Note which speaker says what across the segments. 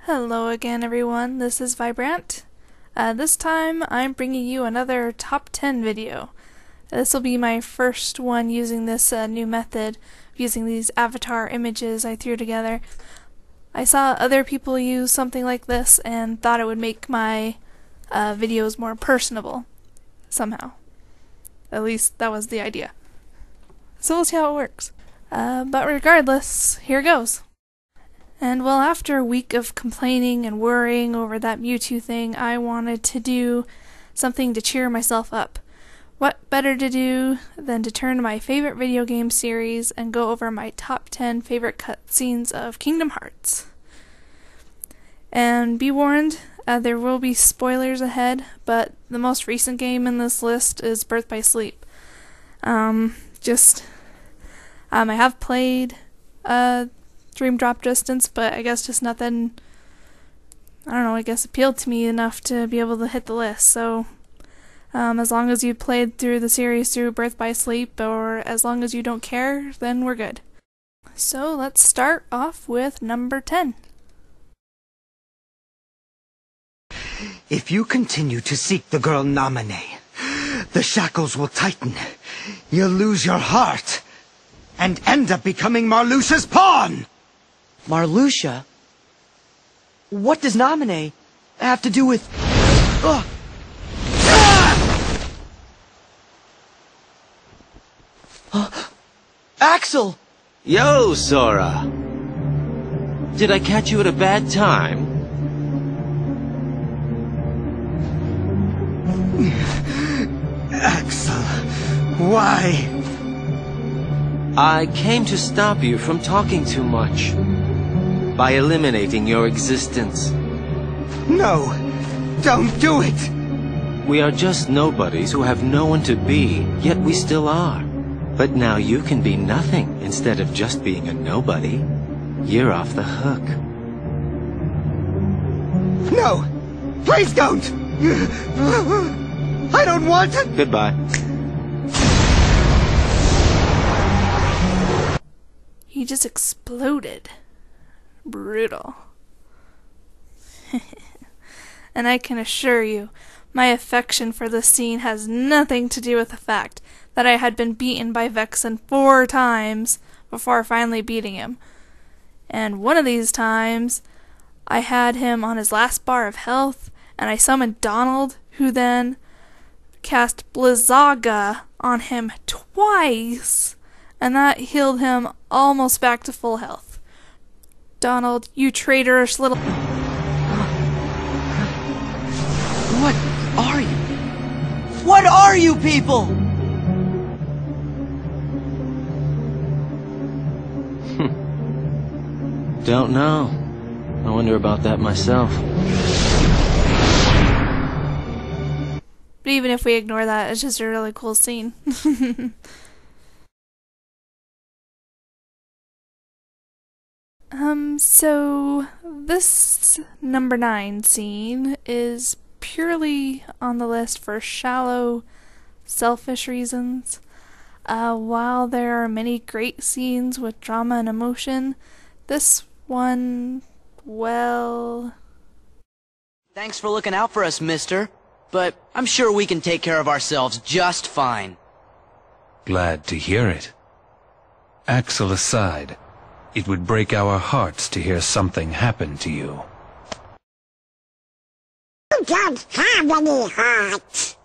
Speaker 1: Hello again, everyone. This is Vibrant. This time I'm bringing you another top 10 video. This will be my first one using this new method, using these avatar images I threw together. I saw other people use something like this and thought it would make my videos more personable, somehow. At least that was the idea. So we'll see how it works. But regardless, here goes. And well, after a week of complaining and worrying over that Mewtwo thing, I wanted to do something to cheer myself up. What better to do than to turn to my favorite video game series and go over my top 10 favorite cutscenes of Kingdom Hearts. And be warned, there will be spoilers ahead, but the most recent game in this list is Birth by Sleep. I have played Dream Drop Distance, but I guess just nothing, appealed to me enough to be able to hit the list. So as long as you played through the series through Birth by Sleep, or as long as you don't care, then we're good. So let's start off with number 10.
Speaker 2: If you continue to seek the girl Naminé, the shackles will tighten. You'll lose your heart and end up becoming Marluxia's pawn!
Speaker 3: Marluxia? What does Naminé have to do with... Axel!
Speaker 4: Yo, Sora! Did I catch you at a bad time?
Speaker 2: Axel, why?
Speaker 4: I came to stop you from talking too much. By eliminating your existence.
Speaker 2: No, don't do it!
Speaker 4: We are just nobodies who have no one to be, yet we still are. But now you can be nothing instead of just being a nobody. You're off the hook.
Speaker 2: No! Please don't! I don't want to...
Speaker 4: Goodbye.
Speaker 1: He just exploded. Brutal. And I can assure you, my affection for this scene has nothing to do with the fact that I had been beaten by Vexen 4 times before finally beating him. And one of these times, I had him on his last bar of health, and I summoned Donald, who then cast Blizzaga on him twice, and that healed him almost back to full health. Donald, you traitorous little...
Speaker 3: What are you? What are you people?
Speaker 4: Don't know. I wonder about that myself.
Speaker 1: But even if we ignore that, it's just a really cool scene. So this number 9 scene is purely on the list for shallow, selfish reasons. While there are many great scenes with drama and emotion, this one, well...
Speaker 3: Thanks for looking out for us, mister. But I'm sure we can take care of ourselves just fine.
Speaker 5: Glad to hear it. Axel aside, it would break our hearts to hear something happen to you.
Speaker 6: You don't have any hearts.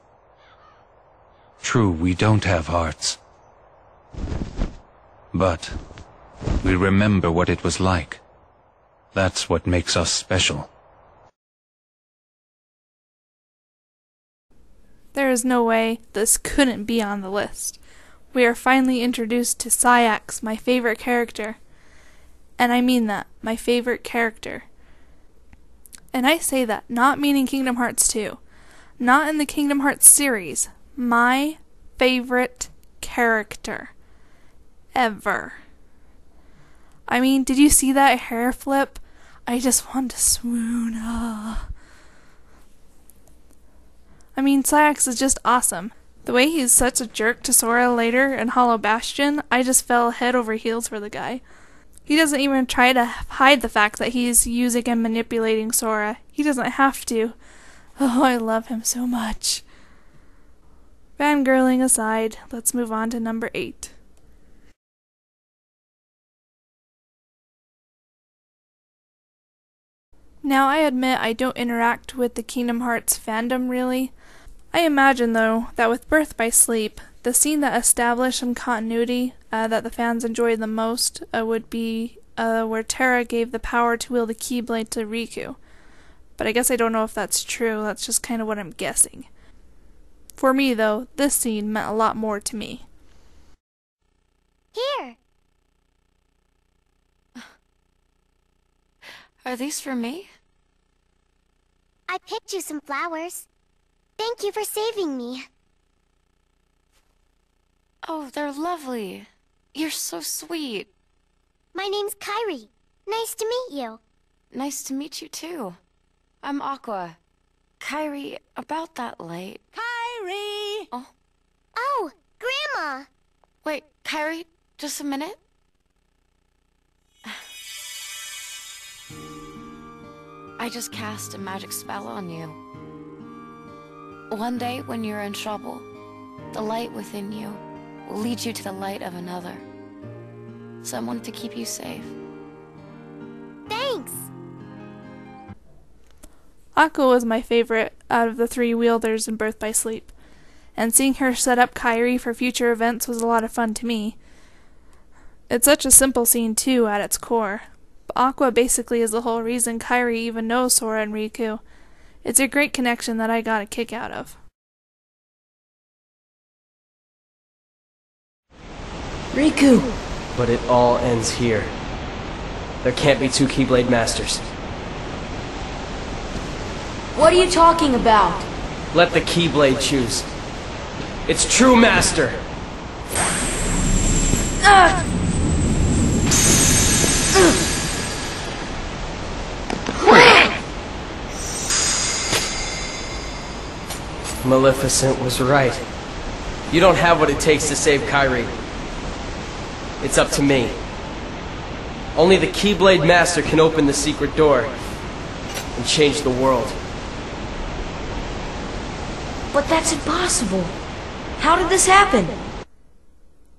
Speaker 5: True, we don't have hearts. But we remember what it was like. That's what makes us special.
Speaker 1: There is no way this couldn't be on the list. We are finally introduced to Saïx, my favorite character. And I mean that, my favorite character. And I say that not meaning Kingdom Hearts 2. Not in the Kingdom Hearts series. My favorite character. Ever. I mean, did you see that hair flip? I just wanted to swoon. I mean, Saïx is just awesome. The way he's such a jerk to Sora later in Hollow Bastion, I just fell head over heels for the guy. He doesn't even try to hide the fact that he's using and manipulating Sora. He doesn't have to. Oh, I love him so much. Fangirling aside, let's move on to number 8. Now, I admit I don't interact with the Kingdom Hearts fandom really. I imagine, though, that with Birth by Sleep, the scene that established some continuity that the fans enjoyed the most would be where Terra gave the power to wield the Keyblade to Riku. But I guess I don't know if that's true, that's just kind of what I'm guessing. For me, though, this scene meant a lot more to me.
Speaker 7: Here! Are these for me?
Speaker 6: I picked you some flowers. Thank you for saving me.
Speaker 7: Oh, they're lovely. You're so sweet.
Speaker 6: My name's Kairi. Nice to meet you.
Speaker 7: Nice to meet you too. I'm Aqua. Kairi, about that light.
Speaker 3: Kairi!
Speaker 6: Oh, Grandma!
Speaker 7: Wait, Kairi, just a minute. I just cast a magic spell on you. One day, when you're in trouble, the light within you will lead you to the light of another. Someone to keep you safe.
Speaker 6: Thanks!
Speaker 1: Aqua was my favorite out of the 3 wielders in Birth by Sleep, and seeing her set up Kairi for future events was a lot of fun to me. It's such a simple scene too at its core, but Aqua basically is the whole reason Kairi even knows Sora and Riku. It's a great connection that I got a kick out of.
Speaker 8: Riku! But it all ends here. There can't be 2 Keyblade Masters.
Speaker 9: What are you talking about?
Speaker 8: Let the Keyblade choose. Its true master! Maleficent was right. You don't have what it takes to save Kairi. It's up to me. Only the Keyblade Master can open the secret door and change the world.
Speaker 9: But that's impossible. How did this happen?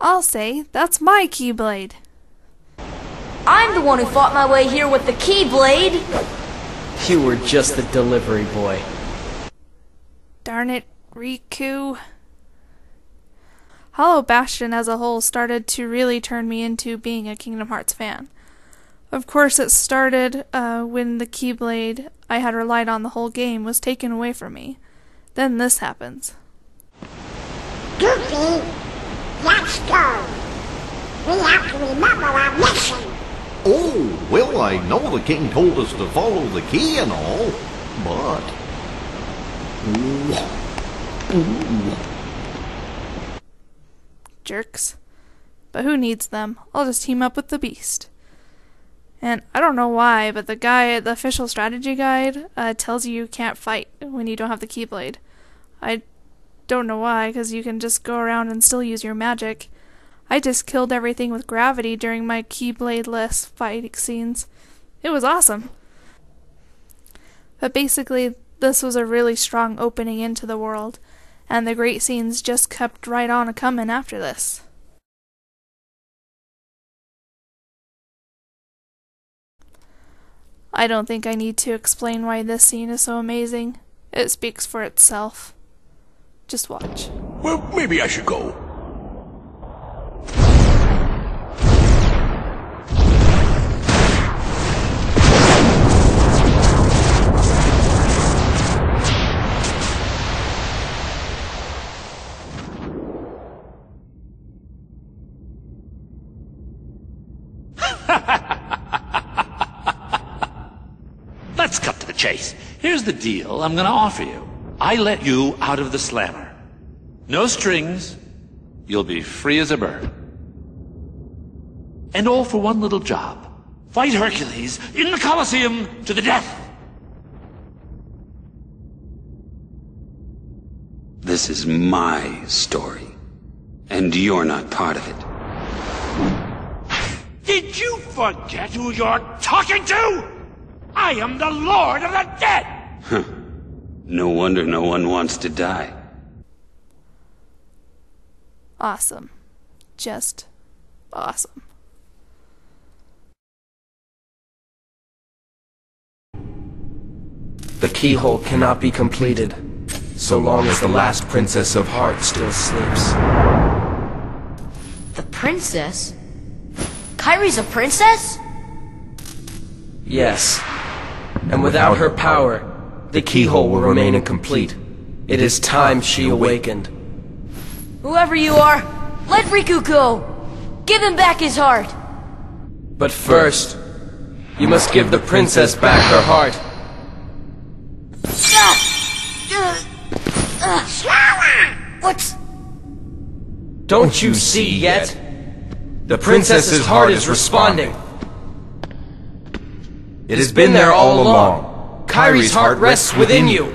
Speaker 1: I'll say, that's my Keyblade.
Speaker 9: I'm the one who fought my way here with the Keyblade!
Speaker 8: You were just the delivery boy.
Speaker 1: Darn it, Riku. Hollow Bastion as a whole started to really turn me into being a Kingdom Hearts fan. Of course, it started when the Keyblade I had relied on the whole game was taken away from me. Then this happens.
Speaker 6: Goofy, let's go. We have to remember our mission.
Speaker 10: Oh, well, I know the king told us to follow the key and all, but...
Speaker 1: Jerks. But who needs them? I'll just team up with the Beast. And I don't know why, but the official strategy guide, tells you can't fight when you don't have the Keyblade. I don't know why, because you can just go around and still use your magic. I just killed everything with gravity during my Keyblade-less fighting scenes. It was awesome. But basically, this was a really strong opening into the world, and the great scenes just kept right on a-comin' after this. I don't think I need to explain why this scene is so amazing. It speaks for itself. Just watch.
Speaker 11: Well, maybe I should go. Let's cut to the chase. Here's the deal I'm gonna offer you. I let you out of the slammer. No strings. You'll be free as a bird. And all for one little job. Fight Hercules in the Colosseum to the death.
Speaker 12: This is my story, and you're not part of it.
Speaker 11: Did you forget who you're talking to? I am the Lord of the Dead!
Speaker 12: Huh. No wonder no one wants to die.
Speaker 1: Awesome. Just awesome.
Speaker 8: The keyhole cannot be completed, so long as the last Princess of Heart still sleeps.
Speaker 9: The princess? Kairi's a princess?
Speaker 8: Yes. And without her power, the keyhole will remain incomplete. It is time she awakened.
Speaker 9: Whoever you are, let Riku go! Give him back his heart!
Speaker 8: But first, you must give the princess back her heart.
Speaker 9: What's...
Speaker 8: Don't you see yet? The princess's heart is responding. It has been there all along. Kairi's heart rests within you.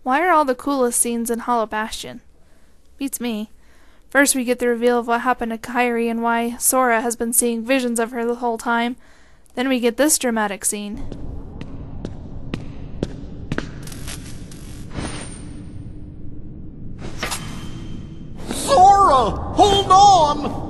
Speaker 1: Why are all the coolest scenes in Hollow Bastion? Beats me. First we get the reveal of what happened to Kairi and why Sora has been seeing visions of her the whole time. Then we get this dramatic scene.
Speaker 10: Sora! Hold on!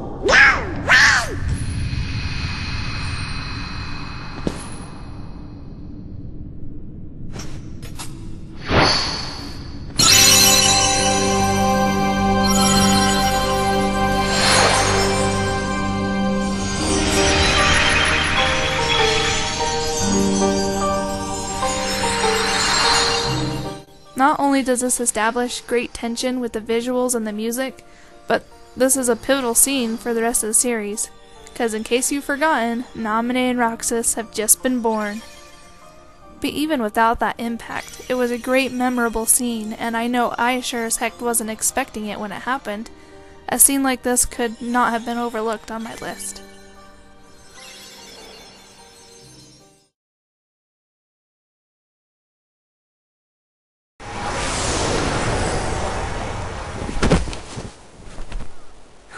Speaker 1: Not only does this establish great tension with the visuals and the music, but this is a pivotal scene for the rest of the series, because in case you've forgotten, Naminé and Roxas have just been born. But even without that impact, it was a great memorable scene, and I know I sure as heck wasn't expecting it when it happened. A scene like this could not have been overlooked on my list.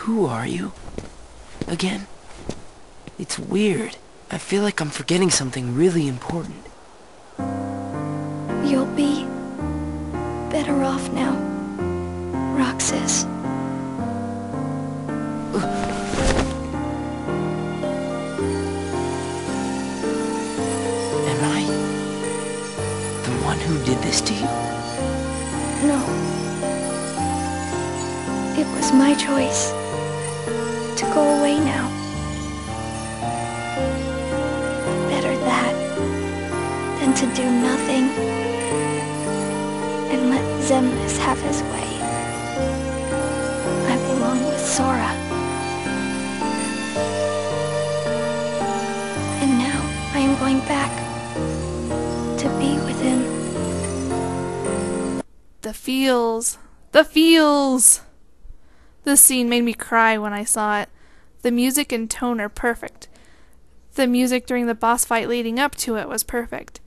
Speaker 3: Who are you? Again? It's weird. I feel like I'm forgetting something really important.
Speaker 13: You'll be better off now, Roxas.
Speaker 3: Am I the one who did this to you?
Speaker 13: No. It was my choice to go away now. Better that than to do nothing and let Xemnas have his way. I belong with Sora. And now I am going back to be with him.
Speaker 1: The feels! The feels! This scene made me cry when I saw it. The music and tone are perfect. The music during the boss fight leading up to it was perfect.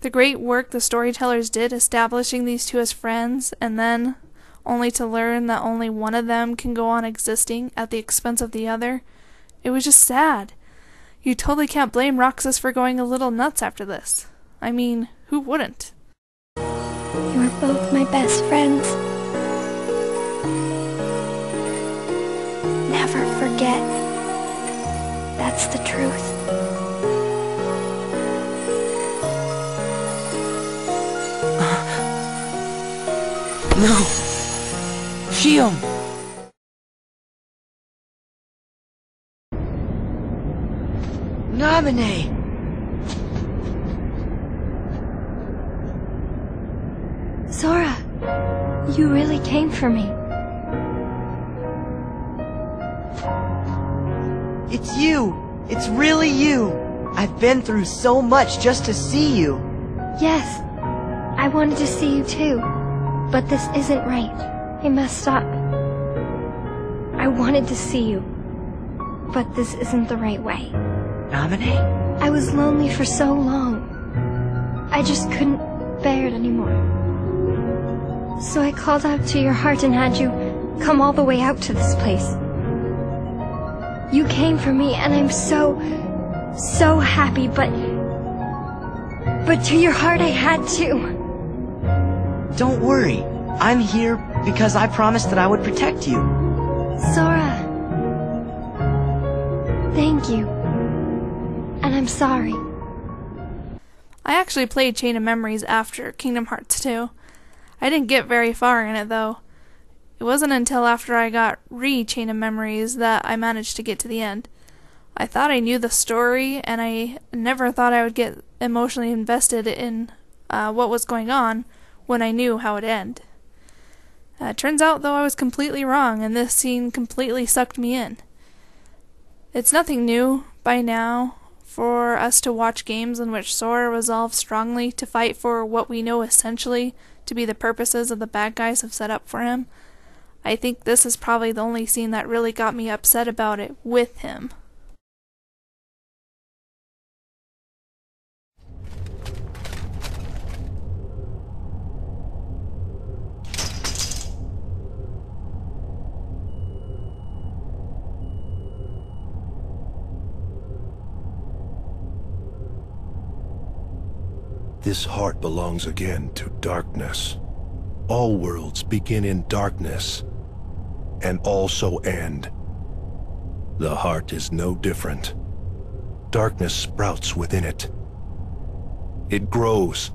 Speaker 1: The great work the storytellers did establishing these two as friends, and then only to learn that only one of them can go on existing at the expense of the other. It was just sad. You totally can't blame Roxas for going a little nuts after this. I mean, who wouldn't?
Speaker 13: You are both my best friends. Never forget. That's the truth.
Speaker 3: No! Xion! Naminé!
Speaker 13: Sora, you really came for me.
Speaker 14: It's you! It's really you! I've been through so much just to see you!
Speaker 13: Yes, I wanted to see you too. But this isn't right. I messed up. I wanted to see you. But this isn't the right way.
Speaker 14: Naminé?
Speaker 13: I was lonely for so long. I just couldn't bear it anymore. So I called out to your heart and had you come all the way out to this place. You came for me, and I'm so happy, but to your heart I had to.
Speaker 14: Don't worry. I'm here because I promised that I would protect you.
Speaker 13: Sora. Thank you. And I'm sorry.
Speaker 1: I actually played Chain of Memories after Kingdom Hearts 2. I didn't get very far in it though. It wasn't until after I got Chain of Memories that I managed to get to the end. I thought I knew the story, and I never thought I would get emotionally invested in what was going on when I knew how it ended. Turns out, though, I was completely wrong, and this scene completely sucked me in. It's nothing new by now for us to watch games in which Sora resolves strongly to fight for what we know essentially to be the purposes of the bad guys have set up for him. I think this is probably the only scene that really got me upset about it with him.
Speaker 15: This heart belongs again to darkness. All worlds begin in darkness, and also end. The heart is no different. Darkness sprouts within it. It grows,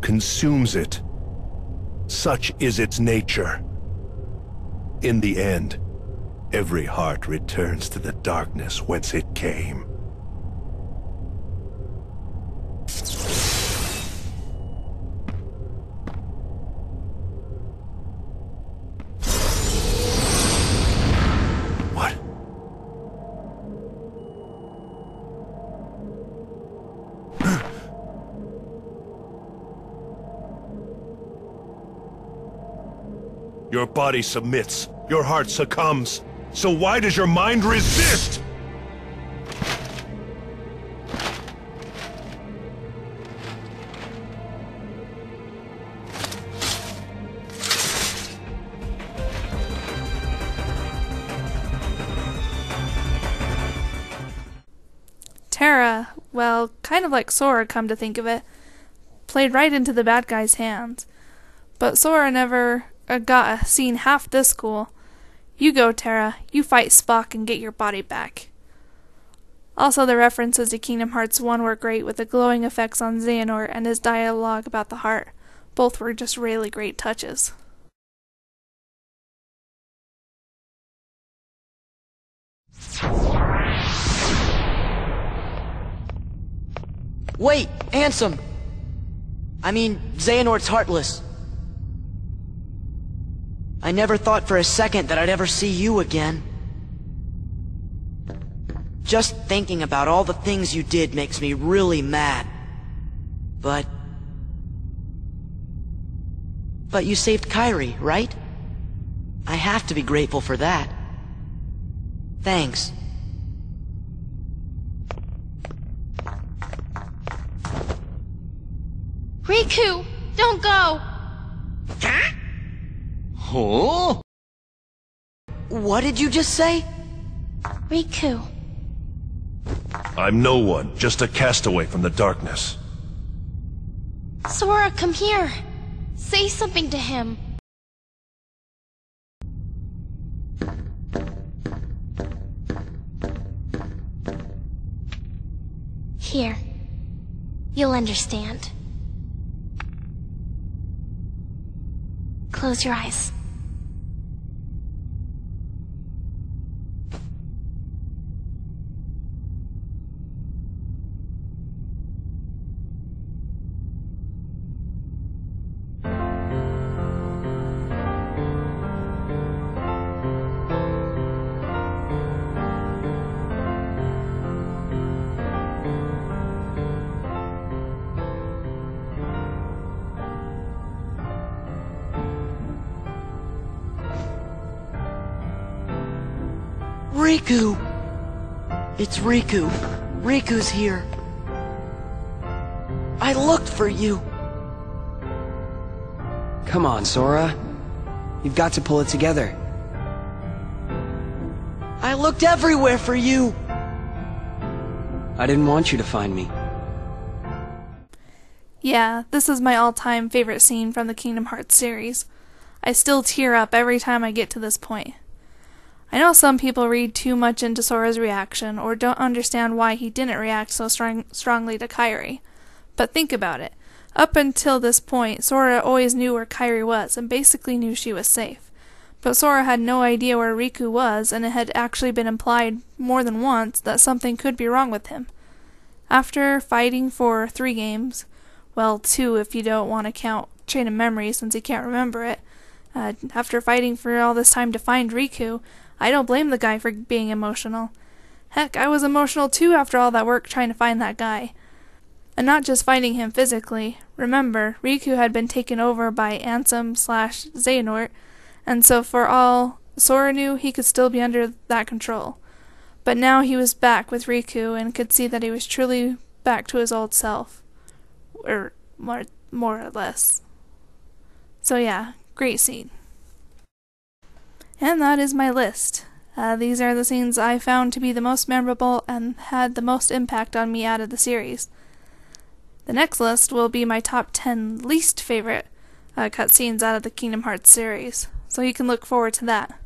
Speaker 15: consumes it. Such is its nature. In the end, every heart returns to the darkness whence it came. Your body submits, your heart succumbs. So why does your mind resist?
Speaker 1: Terra, well, kind of like Sora, come to think of it, played right into the bad guy's hands. But Sora never got a scene half this cool. You go, Terra. You fight Spock and get your body back. Also, the references to Kingdom Hearts 1 were great, with the glowing effects on Xehanort and his dialogue about the heart. Both were just really great touches.
Speaker 14: Wait, Ansem! I mean, Xehanort's heartless. I never thought for a second that I'd ever see you again. Just thinking about all the things you did makes me really mad. But you saved Kairi, right? I have to be grateful for that. Thanks.
Speaker 16: Riku, don't go!
Speaker 10: Huh?
Speaker 14: What did you just say?
Speaker 16: Riku.
Speaker 15: I'm no one, just a castaway from the darkness.
Speaker 16: Sora, come here. Say something to him. Here. You'll understand. Close your eyes.
Speaker 14: Riku! It's Riku. Riku's here. I looked for you.
Speaker 3: Come on, Sora. You've got to pull it together.
Speaker 14: I looked everywhere for you!
Speaker 8: I didn't want you to find me.
Speaker 1: Yeah, this is my all-time favorite scene from the Kingdom Hearts series. I still tear up every time I get to this point. I know some people read too much into Sora's reaction, or don't understand why he didn't react so strongly to Kairi. But think about it. Up until this point, Sora always knew where Kairi was, and basically knew she was safe. But Sora had no idea where Riku was, and it had actually been implied more than once that something could be wrong with him. After fighting for 3 games, well, 2 if you don't want to count Chain of Memories since he can't remember it, after fighting for all this time to find Riku, I don't blame the guy for being emotional. Heck, I was emotional too after all that work trying to find that guy. And not just finding him physically. Remember, Riku had been taken over by Ansem/Xehanort, and so for all Sora knew, he could still be under that control. But now he was back with Riku and could see that he was truly back to his old self. Or more or less. So yeah, great scene. And that is my list. These are the scenes I found to be the most memorable and had the most impact on me out of the series. The next list will be my top 10 least favorite cutscenes out of the Kingdom Hearts series, so you can look forward to that,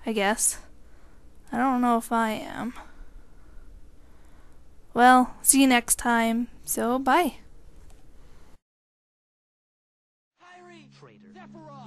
Speaker 1: I guess. I don't know if I am. Well, see you next time, so bye.
Speaker 14: Kairi! Traitor. Sephiroth!